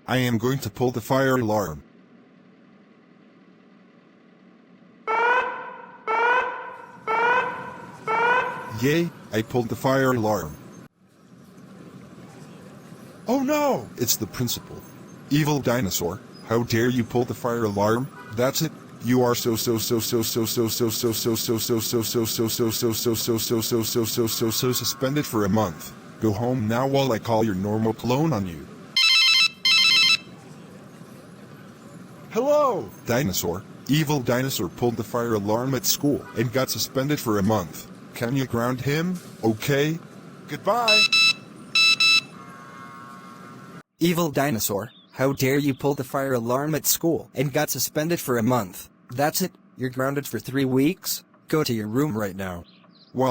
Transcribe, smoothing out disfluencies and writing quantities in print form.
I am going to pull the fire alarm. Yay, I pulled the fire alarm. Oh no, it's the principal. Evil dinosaur, how dare you pull the fire alarm? That's it. You are so suspended for a month. Go home now while I call your normal clone on you. Hello, dinosaur. Evil dinosaur pulled the fire alarm at school and got suspended for a month. Can you ground him? Okay. Goodbye. Evil dinosaur, how dare you pull the fire alarm at school and got suspended for a month. That's it, you're grounded for 3 weeks. Go to your room right now. Wah.